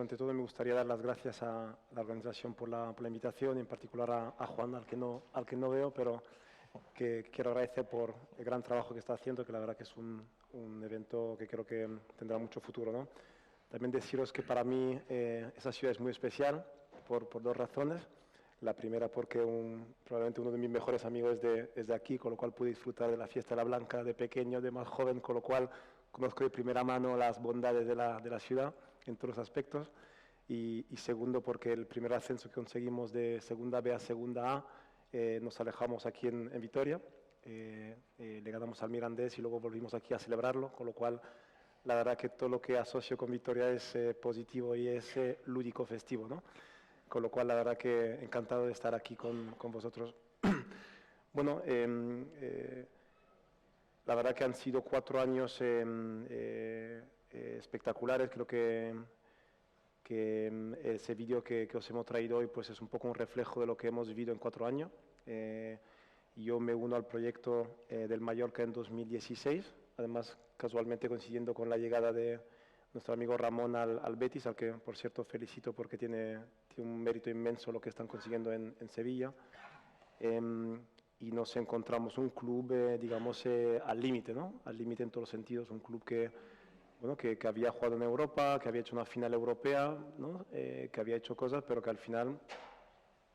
ante todo me gustaría dar las gracias a la organización por la invitación, y en particular a Juan, al que no veo, pero que quiero agradecer por el gran trabajo que está haciendo, que la verdad que es un evento que creo que tendrá mucho futuro, ¿no? También deciros que para mí esa ciudad es muy especial por dos razones. La primera porque probablemente uno de mis mejores amigos es de aquí, con lo cual pude disfrutar de la fiesta de la Blanca de pequeño, de más joven, con lo cual conozco de primera mano las bondades de la ciudad en todos los aspectos. Y segundo porque el primer ascenso que conseguimos de segunda B a segunda A nos alejamos aquí en Vitoria, le ganamos al Mirandés y luego volvimos aquí a celebrarlo, con lo cual la verdad que todo lo que asocio con Vitoria es positivo y es lúdico festivo, ¿no? Con lo cual la verdad que encantado de estar aquí con vosotros. Bueno, la verdad que han sido 4 años espectaculares. Creo que ese vídeo que os hemos traído hoy pues es un poco un reflejo de lo que hemos vivido en 4 años. Yo me uno al proyecto del Mallorca en 2016, además casualmente coincidiendo con la llegada de nuestro amigo Ramón al Betis, al que por cierto felicito porque tiene un mérito inmenso lo que están consiguiendo en Sevilla. Y nos encontramos un club, digamos, al límite, ¿no? Al límite en todos los sentidos, un club bueno, que había jugado en Europa, que había hecho una final europea, ¿no? Que había hecho cosas, pero que al final,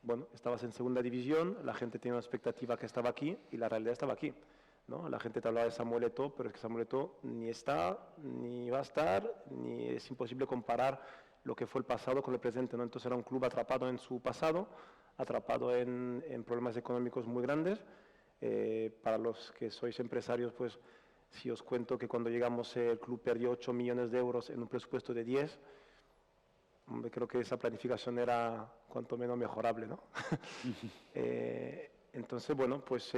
bueno, estabas en segunda división, la gente tenía una expectativa que estaba aquí y la realidad estaba aquí, ¿no? La gente te hablaba de Samuel Eto'o, pero es que Samuel Eto'o ni está, ni va a estar, ni es imposible comparar lo que fue el pasado con el presente, ¿no? Entonces era un club atrapado en su pasado, atrapado en problemas económicos muy grandes. Para los que sois empresarios, pues si os cuento que cuando llegamos el club perdió 8 millones de euros en un presupuesto de 10, creo que esa planificación era cuanto menos mejorable, ¿no? Entonces, bueno, pues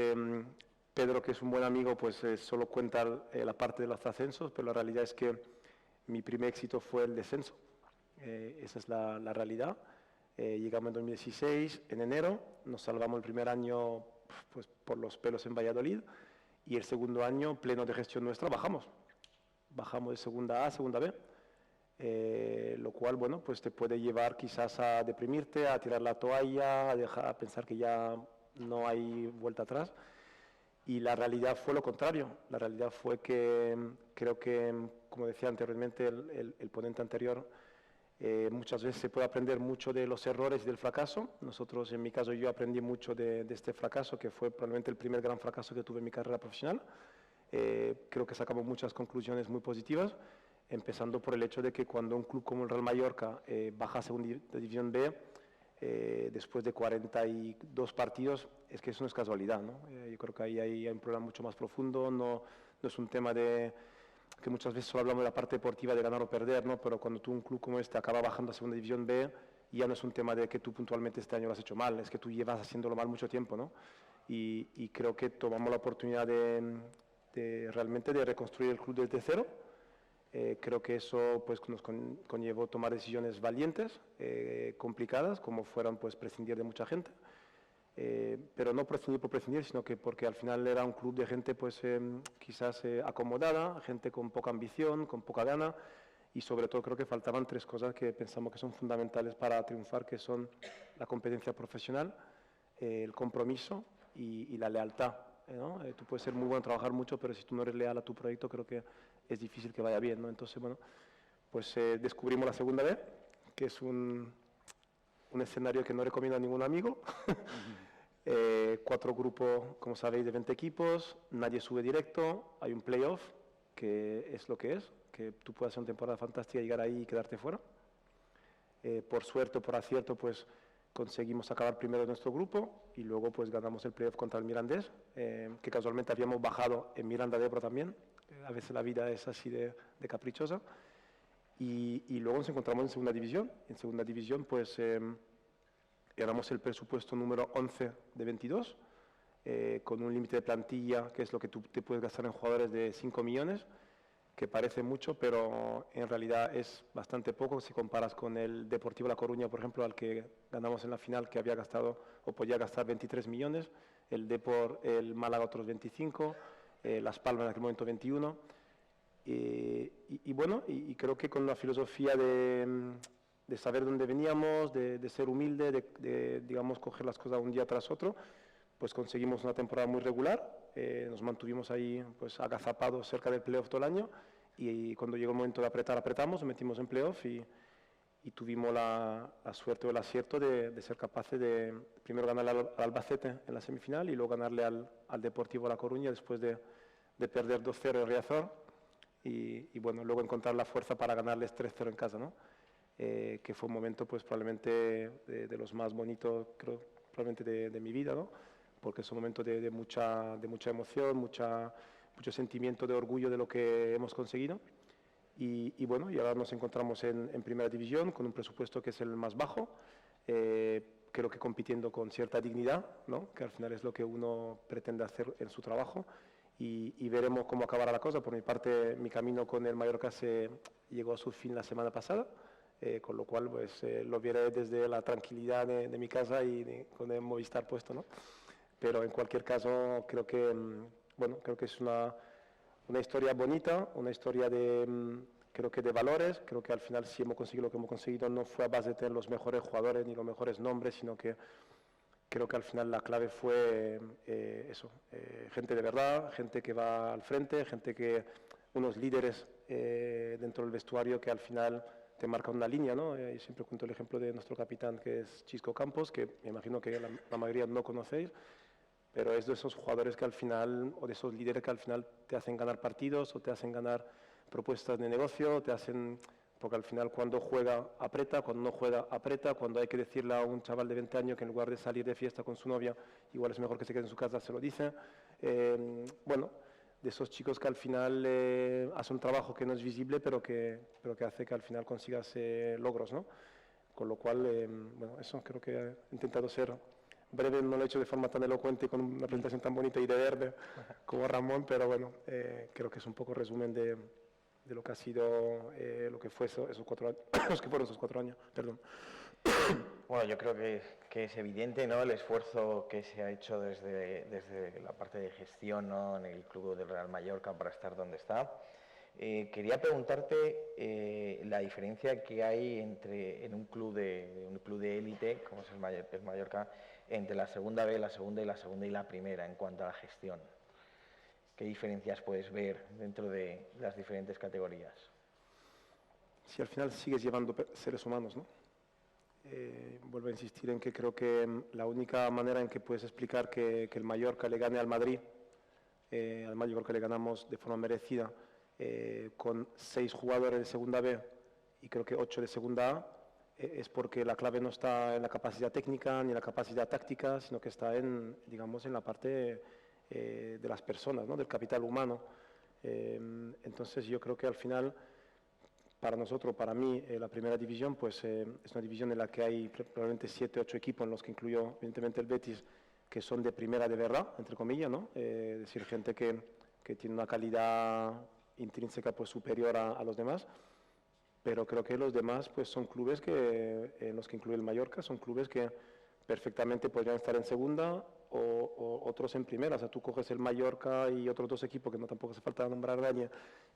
Pedro, que es un buen amigo, pues solo cuenta la parte de los ascensos, pero la realidad es que mi primer éxito fue el descenso. Esa es la realidad. Llegamos en 2016, en enero, nos salvamos el primer año pues, por los pelos en Valladolid, y el segundo año, pleno de gestión nuestra, bajamos de segunda A a segunda B, lo cual, bueno, pues te puede llevar quizás a deprimirte, a tirar la toalla, a pensar que ya no hay vuelta atrás. Y la realidad fue lo contrario. La realidad fue que creo que, como decía anteriormente el ponente anterior, muchas veces se puede aprender mucho de los errores y del fracaso. Nosotros, en mi caso, yo aprendí mucho de este fracaso, que fue probablemente el primer gran fracaso que tuve en mi carrera profesional. Creo que sacamos muchas conclusiones muy positivas, empezando por el hecho de que cuando un club como el Real Mallorca baja a segunda división B, después de 42 partidos, es que eso no es casualidad, ¿no? Yo creo que ahí hay un problema mucho más profundo, no es un tema de que muchas veces solo hablamos de la parte deportiva de ganar o perder, ¿no? Pero cuando tú, un club como este acaba bajando a segunda división B, ya no es un tema de que tú puntualmente este año lo has hecho mal, es que tú llevas haciéndolo mal mucho tiempo, ¿no? Y creo que tomamos la oportunidad de realmente de reconstruir el club desde cero. Creo que eso pues nos conllevó tomar decisiones valientes, complicadas, como fueron pues prescindir de mucha gente. Pero no prescindir por prescindir, sino que porque al final era un club de gente pues quizás acomodada, gente con poca ambición, con poca gana, y sobre todo creo que faltaban 3 cosas que pensamos que son fundamentales para triunfar, que son la competencia profesional, el compromiso y la lealtad, ¿no? Tú puedes ser muy bueno, trabajar mucho, pero si tú no eres leal a tu proyecto, creo que es difícil que vaya bien, ¿no? Entonces, bueno, pues descubrimos la segunda B, que es un escenario que no recomiendo a ningún amigo. 4 grupos, como sabéis, de 20 equipos, nadie sube directo, hay un playoff, que es lo que es, que tú puedes hacer una temporada fantástica, llegar ahí y quedarte fuera. Por suerte o por acierto, pues conseguimos acabar primero en nuestro grupo y luego pues ganamos el playoff contra el Mirandés, que casualmente habíamos bajado en Miranda de Ebro también. A veces la vida es así de caprichosa. Y luego nos encontramos en segunda división. En segunda división pues éramos el presupuesto número 11 de 22, con un límite de plantilla, que es lo que tú te puedes gastar en jugadores, de 5 millones, que parece mucho, pero en realidad es bastante poco si comparas con el Deportivo La Coruña, por ejemplo, al que ganamos en la final, que había gastado o podía gastar 23 millones, el Málaga otros 25, Las Palmas en aquel momento 21. Y bueno, y creo que con la filosofía de saber dónde veníamos, de ser humilde, digamos, coger las cosas un día tras otro, pues conseguimos una temporada muy regular, nos mantuvimos ahí pues agazapados cerca del playoff todo el año y cuando llegó el momento de apretar, apretamos, nos metimos en playoff y tuvimos la suerte o el acierto de ser capaces de primero ganarle al Albacete en la semifinal y luego ganarle al Deportivo La Coruña después de perder 2-0 en Riazor y bueno, luego encontrar la fuerza para ganarles 3-0 en casa, ¿no? Que fue un momento pues probablemente de los más bonitos, creo, probablemente de mi vida, ¿no? Porque es un momento de mucha emoción, mucho sentimiento de orgullo de lo que hemos conseguido. Y bueno, y ahora nos encontramos en primera división con un presupuesto que es el más bajo, creo que compitiendo con cierta dignidad, ¿no? Que al final es lo que uno pretende hacer en su trabajo y veremos cómo acabará la cosa. Por mi parte, mi camino con el Mallorca llegó a su fin la semana pasada, con lo cual pues, lo veré desde la tranquilidad de mi casa y con el Movistar puesto, ¿no? Pero en cualquier caso creo que, bueno, creo que es una historia bonita, una historia creo que de valores, creo que al final si hemos conseguido lo que hemos conseguido no fue a base de tener los mejores jugadores ni los mejores nombres, sino que creo que al final la clave fue eso, gente de verdad, gente que va al frente, unos líderes dentro del vestuario que al final te marcan una línea, ¿no? Y siempre cuento el ejemplo de nuestro capitán que es Chisco Campos, que me imagino que la mayoría no conocéis, pero es de esos jugadores que al final, o de esos líderes que al final te hacen ganar partidos o te hacen ganar propuestas de negocio, porque al final cuando juega aprieta, cuando no juega aprieta, cuando hay que decirle a un chaval de 20 años que en lugar de salir de fiesta con su novia, igual es mejor que se quede en su casa, se lo dice. Bueno, de esos chicos que al final hacen un trabajo que no es visible, pero que hace que al final consigas logros, ¿no? Con lo cual, bueno, eso creo que he intentado ser breve, no lo he hecho de forma tan elocuente con una presentación tan bonita y de verde como Ramón, pero bueno, creo que es un poco resumen de lo que ha sido, lo que fue esos 4 años, los que fueron esos 4 años, perdón. Bueno, yo creo que es evidente, ¿no?, el esfuerzo que se ha hecho desde la parte de gestión, ¿no?, en el club del Real Mallorca para estar donde está. Quería preguntarte la diferencia que hay en un club de élite, como es el Mallorca, entre la segunda B, la segunda y la primera en cuanto a la gestión. ¿Qué diferencias puedes ver dentro de las diferentes categorías? Si al final sigues llevando seres humanos, ¿no? Vuelvo a insistir en que creo que la única manera en que puedes explicar que el Mallorca le gane al Madrid, al Mallorca le ganamos de forma merecida, con 6 jugadores de segunda B y creo que 8 de segunda A, es porque la clave no está en la capacidad técnica ni en la capacidad táctica, sino que está digamos, en la parte de las personas, ¿no?, del capital humano. Entonces yo creo que al final, para nosotros, para mí, la primera división pues, es una división en la que hay probablemente 7 o 8 equipos, en los que incluyo evidentemente el Betis, que son de primera de verdad, entre comillas, ¿no? Es decir, gente que tiene una calidad intrínseca pues, superior a los demás, pero creo que los demás pues, son clubes en los que incluye el Mallorca, son clubes que perfectamente podrían estar en segunda o otros en primera. O sea, tú coges el Mallorca y otros 2 equipos, que no tampoco hace falta nombrar daño,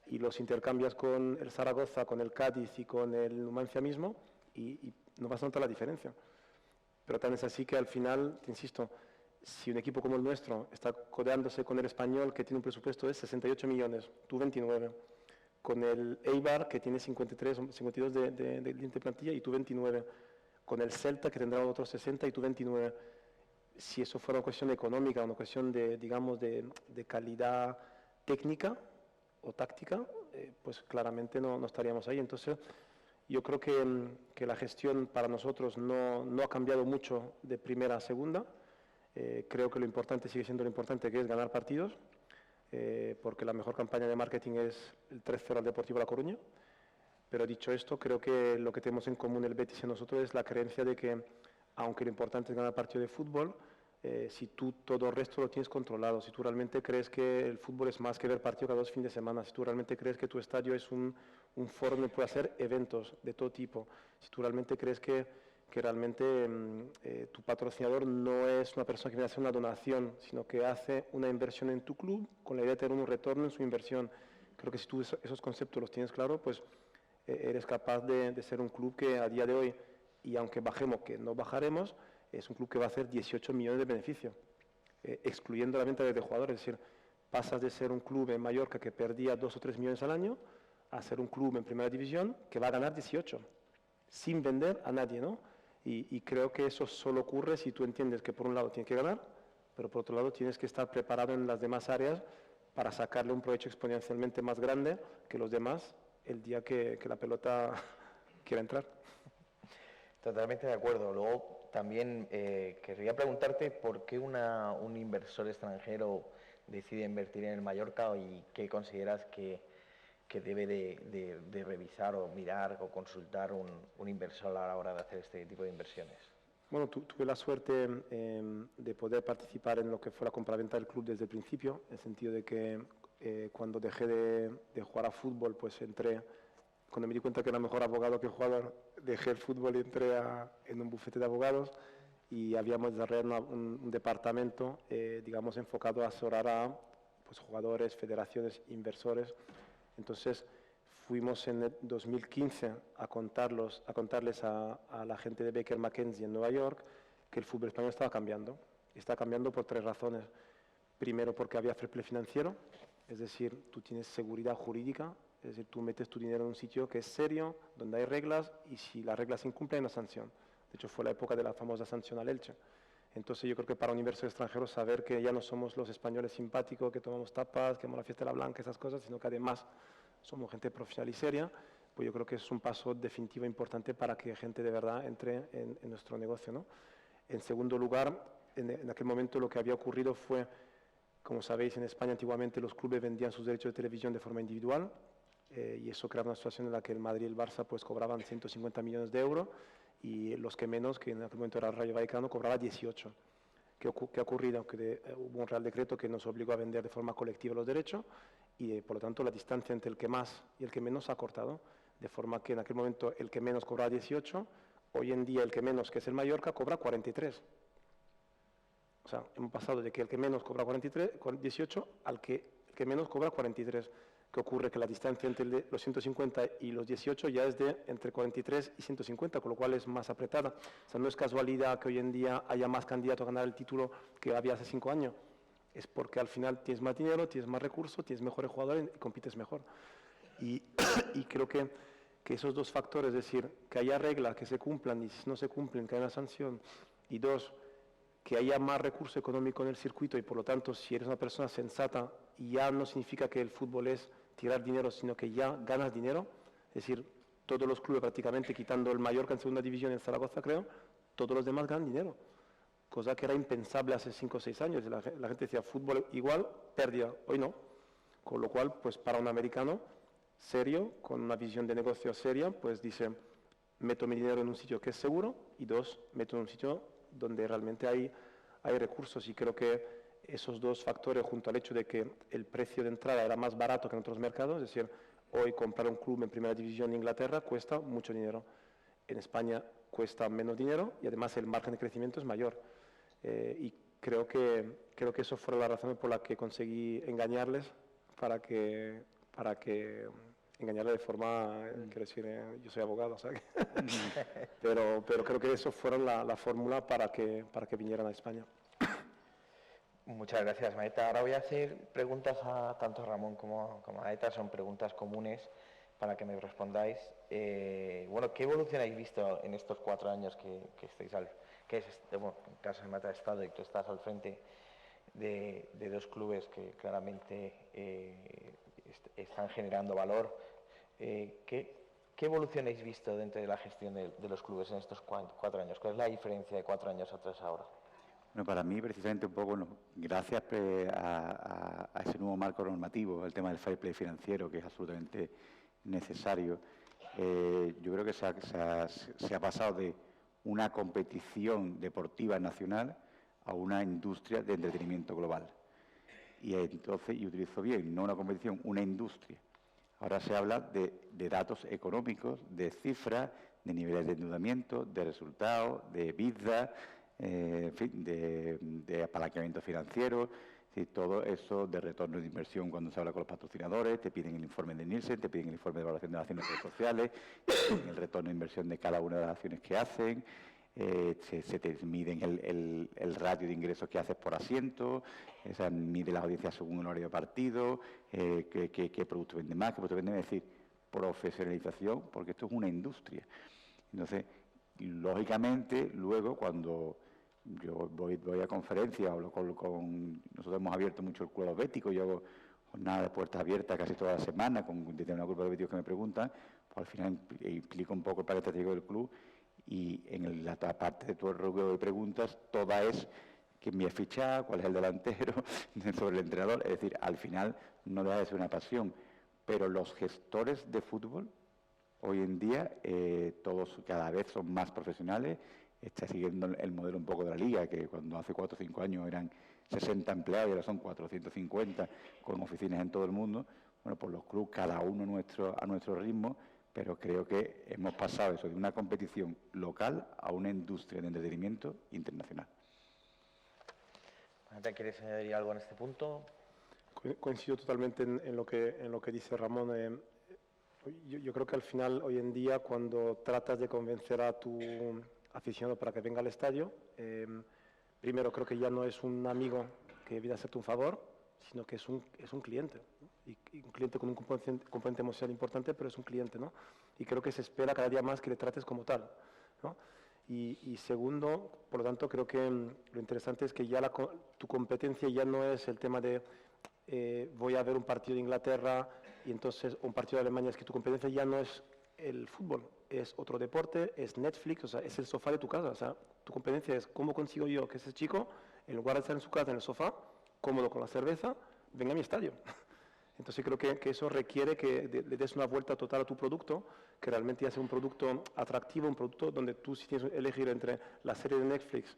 y los intercambias con el Zaragoza, con el Cádiz y con el Numancia mismo, y no vas a notar la diferencia. Pero tan es así que al final, te insisto, si un equipo como el nuestro está codeándose con el Español, que tiene un presupuesto de 68 millones, tú 29, con el Eibar, que tiene 53 o 52 de plantilla, y tú 29, con el Celta, que tendrá otros 60, y tú 29. Si eso fuera una cuestión económica, una cuestión digamos, de calidad técnica o táctica, pues claramente no estaríamos ahí. Entonces, yo creo que la gestión para nosotros no ha cambiado mucho de primera a segunda. Creo que lo importante sigue siendo lo importante, que es ganar partidos, porque la mejor campaña de marketing es el 3-0 al Deportivo La Coruña. Pero dicho esto, creo que lo que tenemos en común el Betis y nosotros es la creencia de que, aunque lo importante es ganar partido de fútbol, si tú todo el resto lo tienes controlado, si tú realmente crees que el fútbol es más que ver partido cada 2 fines de semana, si tú realmente crees que tu estadio es un foro donde puede hacer eventos de todo tipo, si tú realmente crees que realmente tu patrocinador no es una persona que viene a hacer una donación, sino que hace una inversión en tu club con la idea de tener un retorno en su inversión. Creo que si tú esos conceptos los tienes claros, pues eres capaz de ser un club que a día de hoy, y aunque bajemos, que no bajaremos, es un club que va a hacer 18 millones de beneficio, excluyendo la venta de jugadores. Es decir, pasas de ser un club en Mallorca que perdía 2 o 3 millones al año a ser un club en primera división que va a ganar 18, sin vender a nadie, ¿no? Y creo que eso solo ocurre si tú entiendes que por un lado tienes que ganar, pero por otro lado tienes que estar preparado en las demás áreas para sacarle un provecho exponencialmente más grande que los demás el día que la pelota quiera entrar. Totalmente de acuerdo. Luego también querría preguntarte por qué un inversor extranjero decide invertir en el Mallorca y qué consideras que debe de revisar o mirar o consultar un inversor a la hora de hacer este tipo de inversiones. Bueno, tuve la suerte de poder participar en lo que fue la compraventa del club desde el principio, en el sentido de que cuando dejé de jugar a fútbol, pues entré, cuando me di cuenta que era mejor abogado que jugador, dejé el fútbol y entré en un bufete de abogados y habíamos desarrollado un departamento, digamos, enfocado a asesorar a pues, jugadores, federaciones, inversores. Entonces, fuimos en el 2015 a contarles a la gente de Baker McKenzie en Nueva York que el fútbol español estaba cambiando. Está cambiando por 3 razones. Primero, porque había fair play financiero, es decir, tú tienes seguridad jurídica, es decir, tú metes tu dinero en un sitio que es serio, donde hay reglas, y si las reglas se incumplen hay una sanción. De hecho, fue la época de la famosa sanción al Elche. Entonces, yo creo que para un inversor extranjero saber que ya no somos los españoles simpáticos, que tomamos tapas, que vamos a la fiesta de la blanca, esas cosas, sino que además somos gente profesional y seria, pues yo creo que es un paso definitivo importante para que gente de verdad entre en nuestro negocio, ¿no? En segundo lugar, en aquel momento lo que había ocurrido fue, como sabéis, en España antiguamente los clubes vendían sus derechos de televisión de forma individual y eso creaba una situación en la que el Madrid y el Barça pues cobraban 150 millones de euros y los que menos, que en aquel momento era el Rayo Vallecano, cobraba 18. ¿Qué ha ocurrido? Que hubo un Real Decreto que nos obligó a vender de forma colectiva los derechos y por lo tanto la distancia entre el que más y el que menos se ha cortado, de forma que en aquel momento el que menos cobraba 18, hoy en día el que menos, que es el Mallorca, cobra 43. O sea, hemos pasado de que el que menos cobra 18 al que el que menos cobra 43. ¿Qué ocurre? Que la distancia entre los 150 y los 18 ya es de entre 43 y 150, con lo cual es más apretada. O sea, no es casualidad que hoy en día haya más candidatos a ganar el título que había hace 5 años. Es porque al final tienes más dinero, tienes más recursos, tienes mejores jugadores y compites mejor. Y creo que esos dos factores, es decir, que haya reglas que se cumplan y si no se cumplen, que haya una sanción, y dos, que haya más recurso económico en el circuito y por lo tanto si eres una persona sensata ya no significa que el fútbol es tirar dinero, sino que ya ganas dinero, es decir, todos los clubes prácticamente, quitando el Mallorca en segunda división y el Zaragoza creo, todos los demás ganan dinero, cosa que era impensable hace 5 o 6 años, la gente decía fútbol igual, pérdida, hoy no, con lo cual pues para un americano serio, con una visión de negocio seria, pues dice, meto mi dinero en un sitio que es seguro y dos, meto en un sitio donde realmente hay recursos y creo que esos dos factores junto al hecho de que el precio de entrada era más barato que en otros mercados, es decir, hoy comprar un club en primera división en Inglaterra cuesta mucho dinero, en España cuesta menos dinero y además el margen de crecimiento es mayor y creo que eso fueron las razones por las que conseguí engañarles para que engañarle de forma, quiero decir, yo soy abogado, ¿sabes? pero creo que eso fueron la fórmula para que vinieran a España. Muchas gracias, Maeta. Ahora voy a hacer preguntas a tanto Ramón como a Maeta, son preguntas comunes para que me respondáis. Bueno, ¿qué evolución habéis visto en estos 4 años que estáis bueno, en caso de Maeta Estado y tú estás al frente de 2 clubes que claramente están generando valor? ¿Qué evolución habéis visto dentro de la gestión de los clubes en estos 4 años? ¿Cuál es la diferencia de 4 años atrás ahora? Bueno, para mí, precisamente, un poco, gracias a ese nuevo marco normativo, el tema del fair play financiero, que es absolutamente necesario, yo creo que se ha pasado de una competición deportiva nacional a una industria de entretenimiento global. Y entonces, y utilizo bien, no una competición, una industria. Ahora se habla de datos económicos, de cifras, de niveles de endeudamiento, de resultados, de EBITDA, en fin, de apalancamiento financiero, sí, todo eso de retorno de inversión cuando se habla con los patrocinadores, te piden el informe de Nielsen, te piden el informe de evaluación de las acciones sociales, te piden el retorno de inversión de cada una de las acciones que hacen, se te miden el ratio de ingresos que haces por asiento, se mide las audiencias según un horario de partido, qué producto vende más, qué producto vende menos, es decir, profesionalización, porque esto es una industria. Entonces, lógicamente, luego cuando yo voy a conferencias, hablo nosotros hemos abierto mucho el club bético, yo hago jornadas de puertas abiertas casi toda la semana con determinados grupos de béticos que me preguntan, pues al final implico un poco el plan estratégico del club y en la parte de todo el ruedo de preguntas, toda es quién me ha fichado, cuál es el delantero, sobre el entrenador, es decir, al final no deja de ser una pasión, pero los gestores de fútbol hoy en día todos cada vez son más profesionales, está siguiendo el modelo un poco de la liga, que cuando hace 4 o 5 años eran 60 empleados y ahora son 450 con oficinas en todo el mundo. Bueno, pues los clubes cada uno a nuestro ritmo, pero creo que hemos pasado eso de una competición local a una industria de entretenimiento internacional. ¿Te quieres añadir algo en este punto? Coincido totalmente en lo que dice Ramón. Yo creo que al final, hoy en día, cuando tratas de convencer a tu aficionado para que venga al estadio, primero creo que ya no es un amigo que viene a hacerte un favor, sino que es un cliente, ¿no? Y un cliente con un componente emocional importante, pero es un cliente, ¿no? Y creo que se espera cada día más que le trates como tal, ¿no? Y segundo, por lo tanto, creo que lo interesante es que ya tu competencia ya no es el tema de voy a ver un partido de Inglaterra y entonces un partido de Alemania, es que tu competencia ya no es el fútbol, es otro deporte, es Netflix, o sea, es el sofá de tu casa, o sea, tu competencia es cómo consigo yo que ese chico, en lugar de estar en su casa, en el sofá, cómodo con la cerveza, venga a mi estadio. Entonces creo que eso requiere que le des una vuelta total a tu producto, que realmente ya sea un producto atractivo, un producto donde tú si tienes que elegir entre la serie de Netflix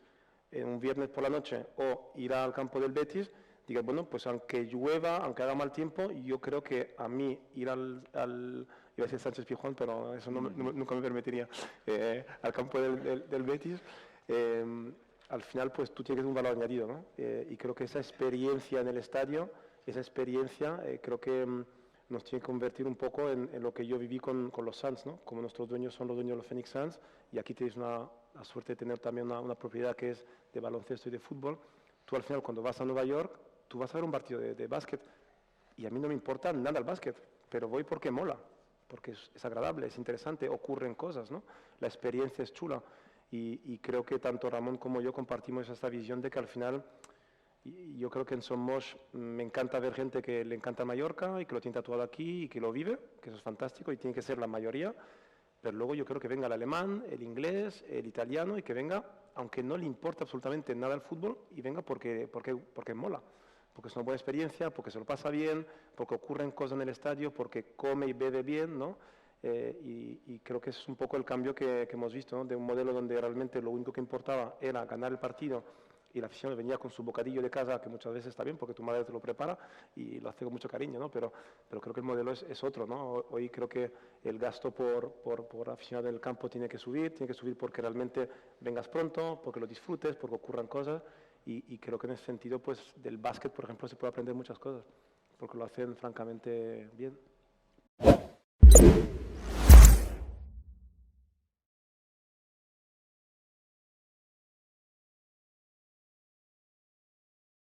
un viernes por la noche o ir al campo del Betis, digas, bueno, pues aunque llueva, aunque haga mal tiempo, yo creo que a mí ir iba a decir Sánchez Pizjuán, pero eso nunca me permitiría, al campo del Betis, al final pues tú tienes un valor añadido, ¿no? Y creo que esa experiencia en el estadio, esa experiencia creo que nos tiene que convertir un poco en lo que yo viví con los Suns, ¿no? Como nuestros dueños son los dueños de los Phoenix Suns, y aquí tienes la suerte de tener también una propiedad que es de baloncesto y de fútbol. Tú al final cuando vas a Nueva York, tú vas a ver un partido de básquet, y a mí no me importa nada el básquet, pero voy porque mola, porque es agradable, es interesante, ocurren cosas, ¿no? La experiencia es chula, y creo que tanto Ramón como yo compartimos esta visión de que al final, yo creo que en Somos me encanta ver gente que le encanta Mallorca y que lo tiene tatuado aquí y que lo vive, que eso es fantástico y tiene que ser la mayoría, pero luego yo creo que venga el alemán, el inglés, el italiano y que venga, aunque no le importa absolutamente nada el fútbol, y venga porque mola, porque es una buena experiencia, porque se lo pasa bien, porque ocurren cosas en el estadio, porque come y bebe bien, ¿no? Y creo que es un poco el cambio que hemos visto, ¿no? De un modelo donde realmente lo único que importaba era ganar el partido y la afición venía con su bocadillo de casa, que muchas veces está bien porque tu madre te lo prepara y lo hace con mucho cariño, ¿no? Pero creo que el modelo es otro, ¿no? Hoy creo que el gasto por aficionado en el campo tiene que subir porque realmente vengas pronto, porque lo disfrutes, porque ocurran cosas, y creo que en ese sentido, pues del básquet, por ejemplo, se puede aprender muchas cosas, porque lo hacen francamente bien.